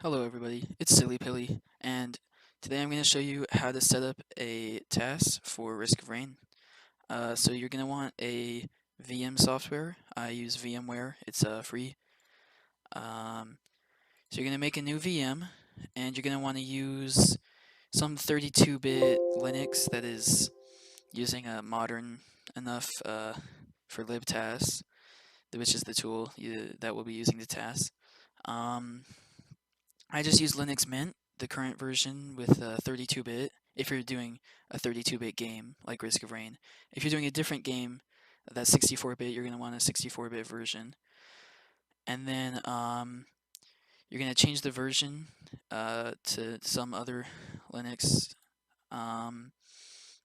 Hello everybody, it's Silly Pilly, and today I'm going to show you how to set up a TAS for Risk of Rain. So you're going to want a VM software. I use VMware, it's free. Um, so you're going to make a new VM, and you're going to want to use some 32-bit Linux that is using a modern enough for libtas, which is the tool that we'll be using the TAS. Um, I just use Linux Mint, the current version with 32-bit, if you're doing a 32-bit game like Risk of Rain. If you're doing a different game that's 64-bit, you're going to want a 64-bit version. And then you're going to change the version to some other Linux.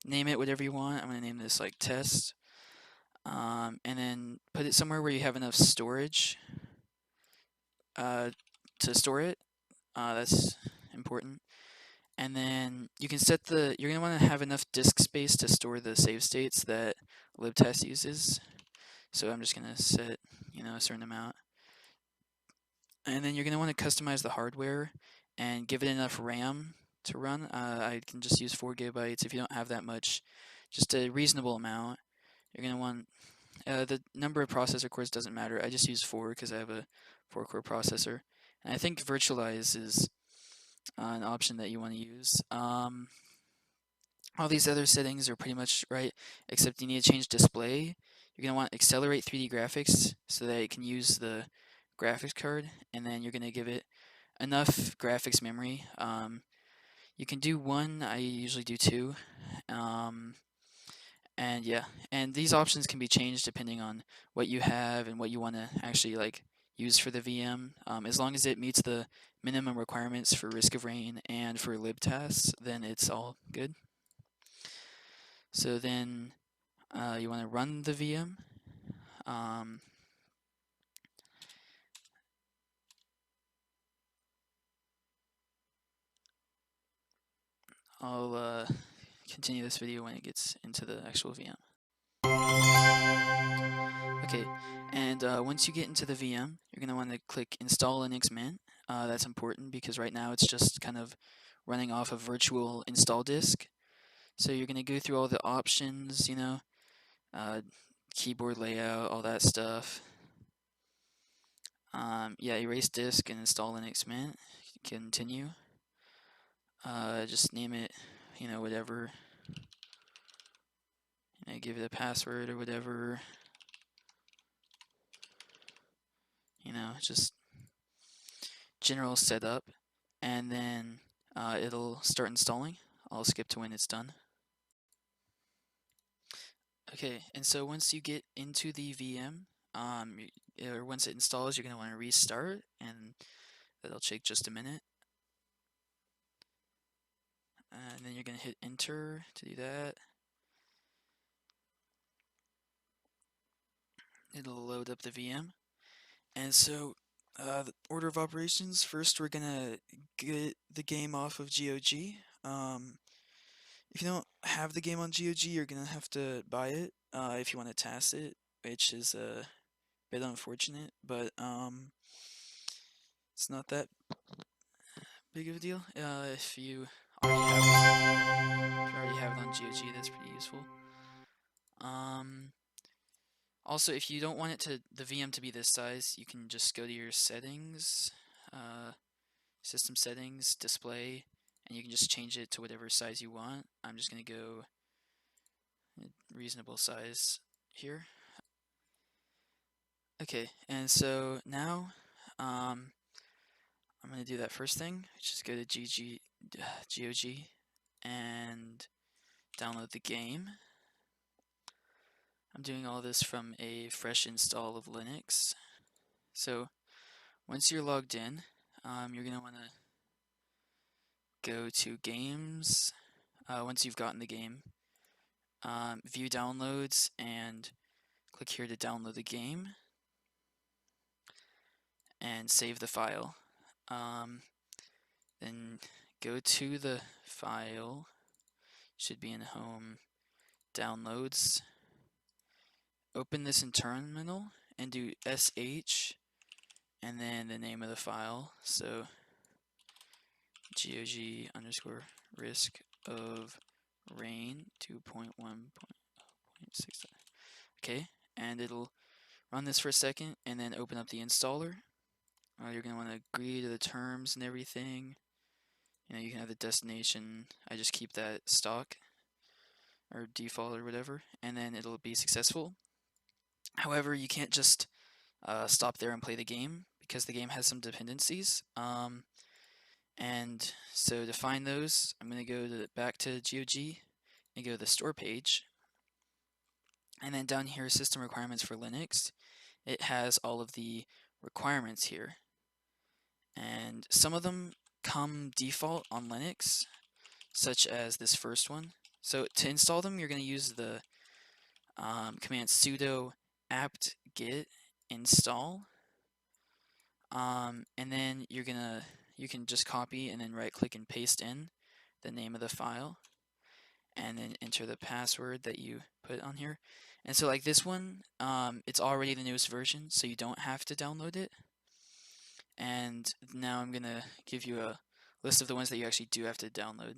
Name it whatever you want. I'm going to name this like test. And then put it somewhere where you have enough storage to store it. That's important. And then you can set you're going to want to have enough disk space to store the save states that libtas uses. So I'm just going to set, a certain amount. And then you're going to want to customize the hardware and give it enough RAM to run. I can just use 4 gigabytes if you don't have that much, just a reasonable amount. You're going to want, the number of processor cores doesn't matter. I just use 4 because I have a 4-core processor. And I think virtualize is an option that you want to use. All these other settings are pretty much right, except you need to change display. You're going to want accelerate 3D graphics so that it can use the graphics card, and then you're going to give it enough graphics memory. You can do 1, I usually do 2. And yeah, and these options can be changed depending on what you have and what you want to actually use for the VM. As long as it meets the minimum requirements for Risk of Rain and for libtas, then it's all good. So then you want to run the VM. I'll continue this video when it gets into the actual VM. Okay, and once you get into the VM, you're going to want to click Install Linux Mint. That's important because right now it's just kind of running off a virtual install disk. So you're going to go through all the options, keyboard layout, all that stuff. Yeah, erase disk and install Linux Mint. Continue. Just name it, whatever. Give it a password or whatever. Just general setup, and then it'll start installing. I'll skip to when it's done. Okay, and so once you get into the VM, or once it installs, you're going to want to restart, and that'll take just a minute. And then you're going to hit enter to do that. It'll load up the VM. And so the order of operations, first we're going to get the game off of GOG. If you don't have the game on GOG, you're going to have to buy it if you want to TAS it, which is a bit unfortunate, but it's not that big of a deal. If you already have it on GOG, that's pretty useful. Also, if you don't want the VM to be this size, you can just go to your settings, system settings, display, and you can just change it to whatever size you want. I'm just going to go reasonable size here. Okay, and so now I'm going to do that first thing, which is go to GOG and download the game. I'm doing all this from a fresh install of Linux. So once you're logged in, you're going to want to go to games. Once you've gotten the game, view downloads, and click here to download the game and save the file. Then go to the file, should be in home, downloads. Open this in terminal and do sh and then the name of the file. So GOG underscore risk of rain 2.1.6. Okay, and it'll run this for a second and then open up the installer. You're going to want to agree to the terms and everything. You can have the destination. I just keep that stock or default or whatever, and then it'll be successful. However, you can't just stop there and play the game because the game has some dependencies. And so to find those, I'm going to go back to GOG and go to the store page. And then down here, system requirements for Linux. It has all of the requirements here. And some of them come default on Linux, such as this first one. So to install them, you're going to use the command sudo apt-get install. And then you can just copy and then right click and paste in the name of the file and then enter the password that you put on here. And so like this one, it's already the newest version, so you don't have to download it. And now I'm gonna give you a list of the ones that you actually do have to download.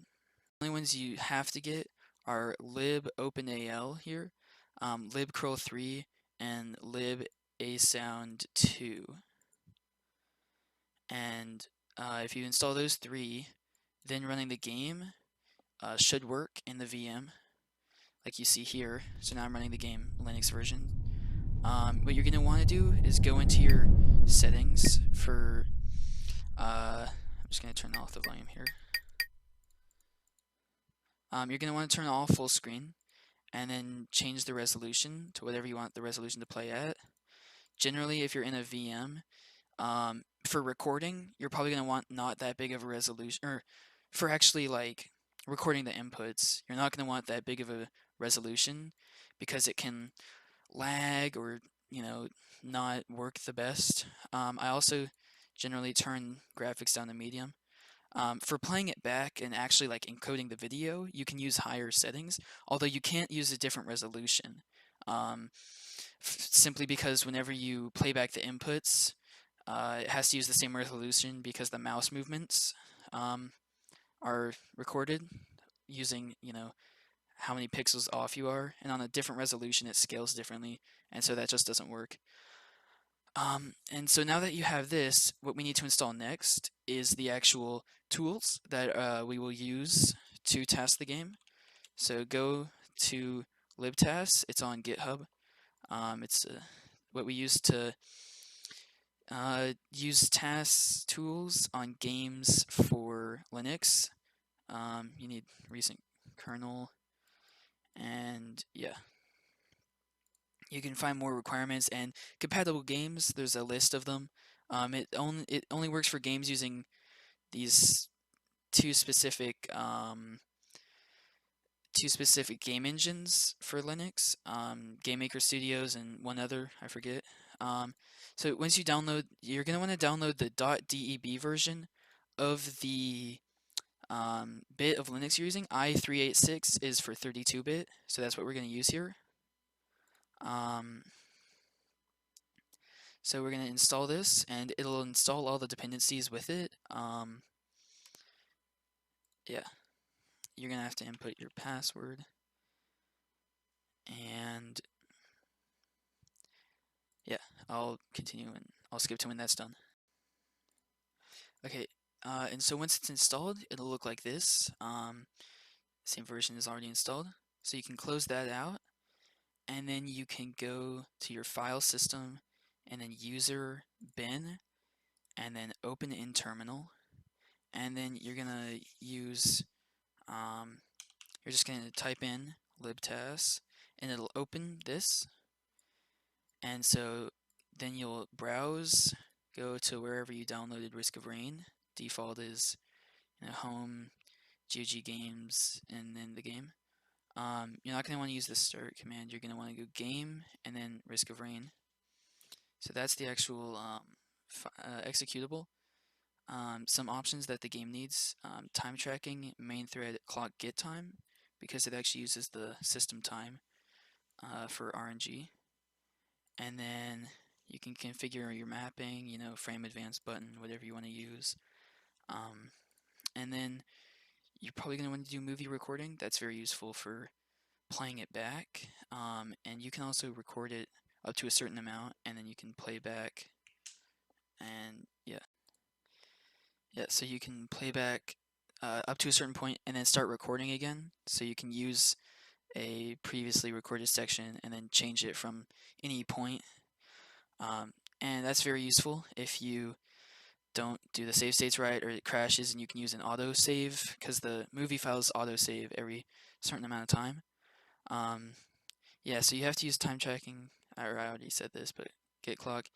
The only ones you have to get are libopenal here, libcurl3, and libasound2. And if you install those three, then running the game should work in the VM, like you see here. So now I'm running the game Linux version. What you're going to want to do is go into your settings for, I'm just going to turn off the volume here. You're going to want to turn off full screen and then change the resolution to whatever you want the resolution to play at. Generally, if you're in a VM, for recording, you're probably going to want not that big of a resolution, or for actually like recording the inputs, you're not going to want that big of a resolution because it can lag or not work the best. I also generally turn graphics down to medium. For playing it back and actually like encoding the video, you can use higher settings, although you can't use a different resolution. Simply because whenever you play back the inputs, it has to use the same resolution because the mouse movements are recorded using, how many pixels off you are, and on a different resolution it scales differently, and so that just doesn't work. And so now that you have this, what we need to install next is the actual tools that we will use to test the game. So go to libtas, it's on GitHub. It's what we use to use TAS tools on games for Linux. You need recent kernel, and yeah. You can find more requirements and compatible games. There's a list of them. It only works for games using these two specific game engines for Linux. Game Maker Studios and one other, I forget. So once you download, you're gonna want to download the .deb version of the bit of Linux you're using. i386 is for 32-bit, so that's what we're gonna use here. So we're going to install this, and it'll install all the dependencies with it. Yeah, you're going to have to input your password, and yeah, I'll continue and I'll skip to when that's done. Okay, and so once it's installed, it'll look like this. Same version is already installed, so you can close that out, and then you can go to your file system, and then user bin, and then open in terminal, and then you're gonna use you're just gonna type in libtas, and it'll open this, and so then you'll browse, go to wherever you downloaded Risk of Rain. Default is home, GOG games, and then the game. You're not going to want to use the start command. You're going to want to go game and then Risk of Rain. So that's the actual executable. Some options that the game needs: time tracking, main thread clock get time, because it actually uses the system time for RNG. And then you can configure your mapping, frame advance button, whatever you want to use. and then you're probably going to want to do movie recording. That's very useful for playing it back. And you can also record it up to a certain amount, and then you can play back. And yeah, so you can play back up to a certain point and then start recording again. So you can use a previously recorded section and then change it from any point. And that's very useful if you don't do the save states right or it crashes, and you can use an auto save because the movie files auto save every certain amount of time. Yeah, so you have to use time tracking. I already said this, but get clock.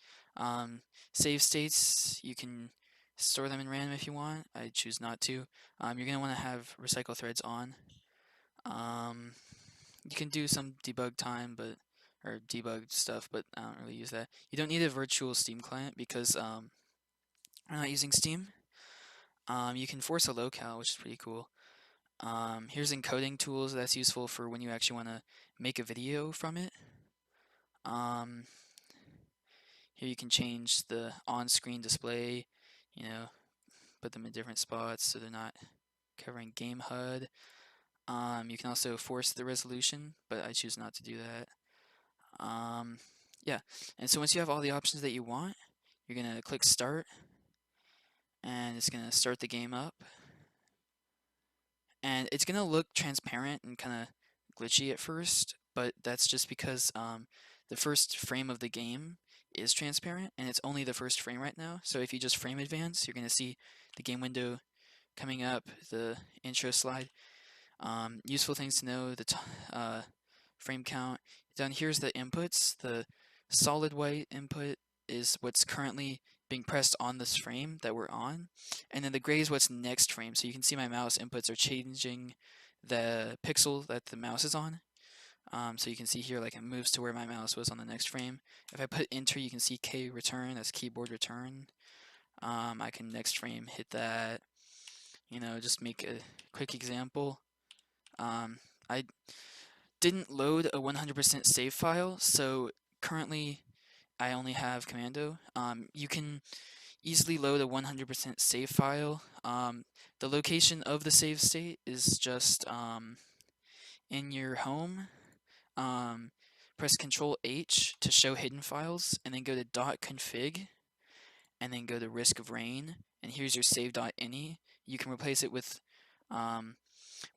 Save states, you can store them in random if you want. I choose not to. You're going to want to have recycle threads on. You can do some debug time, or debug stuff, but I don't really use that. You don't need a virtual Steam client because I'm not using Steam. You can force a locale, which is pretty cool. Here's encoding tools. That's useful for when you actually want to make a video from it. Here you can change the on-screen display, put them in different spots so they're not covering game HUD. You can also force the resolution, but I choose not to do that. Yeah, and so once you have all the options that you want, you're going to click Start, and it's going to start the game up. And it's going to look transparent and kind of glitchy at first, but that's just because the first frame of the game is transparent, and it's only the first frame right now. So if you just frame advance, you're going to see the game window coming up, the intro slide. Useful things to know, the frame count. Down here's the inputs. The solid white input is what's currently being pressed on this frame that we're on, and then the gray is what's next frame. So you can see my mouse inputs are changing the pixel that the mouse is on. So you can see here, like, it moves to where my mouse was on the next frame. If I put enter, you can see K return, that's keyboard return. I can next frame hit that. Just make a quick example. I didn't load a 100% save file, so currently I only have commando. You can easily load a 100% save file. The location of the save state is just in your home. Press Control H to show hidden files, and then go to .config, and then go to risk of rain, and here's your save.ini. You can replace it with,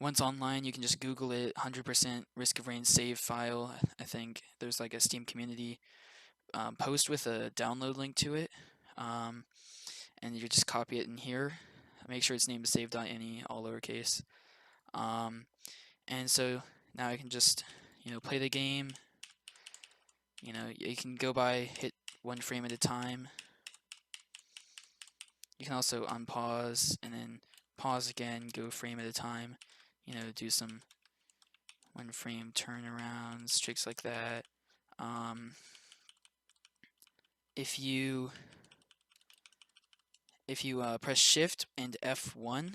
once online, you can just Google it, 100% risk of rain save file. I think there's like a Steam community post with a download link to it, and you just copy it in here. Make sure it's named save.ini, all lowercase. And so now I can just, play the game. You can go by, hit one frame at a time. You can also unpause and then pause again, go frame at a time. Do some one frame turnarounds, tricks like that. If you press Shift and F1,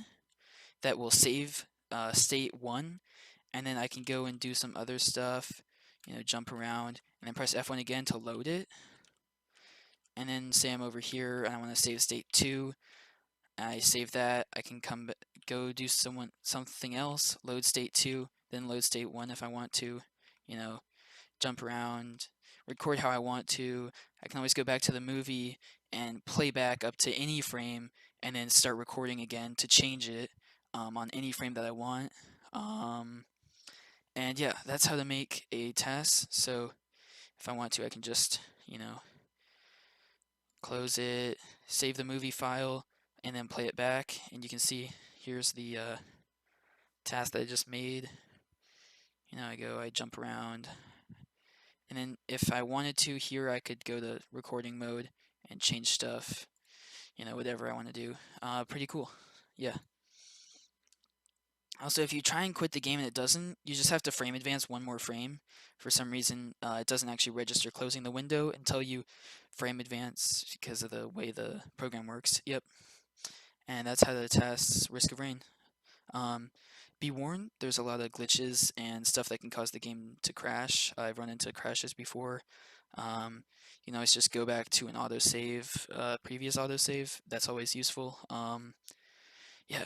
that will save state 1, and then I can go and do some other stuff, jump around, and then press F1 again to load it. And then say I'm over here and I want to save state 2. I save that. I can go do something else, load state 2, then load state 1 if I want to, jump around, record how I want to. I can always go back to the movie and play back up to any frame and then start recording again to change it on any frame that I want. And yeah, that's how to make a TAS. So if I want to, I can just, close it, save the movie file, and then play it back. And you can see here's the TAS that I just made. I jump around. And then if I wanted to here, I could go to recording mode and change stuff, whatever I want to do. Pretty cool. Yeah. Also, if you try and quit the game and it doesn't, you just have to frame advance one more frame. For some reason, it doesn't actually register closing the window until you frame advance because of the way the program works. Yep. And that's how to test Risk of Rain. Be warned, there's a lot of glitches and stuff that can cause the game to crash. I've run into crashes before. It's just go back to an autosave, previous autosave. That's always useful. Yeah,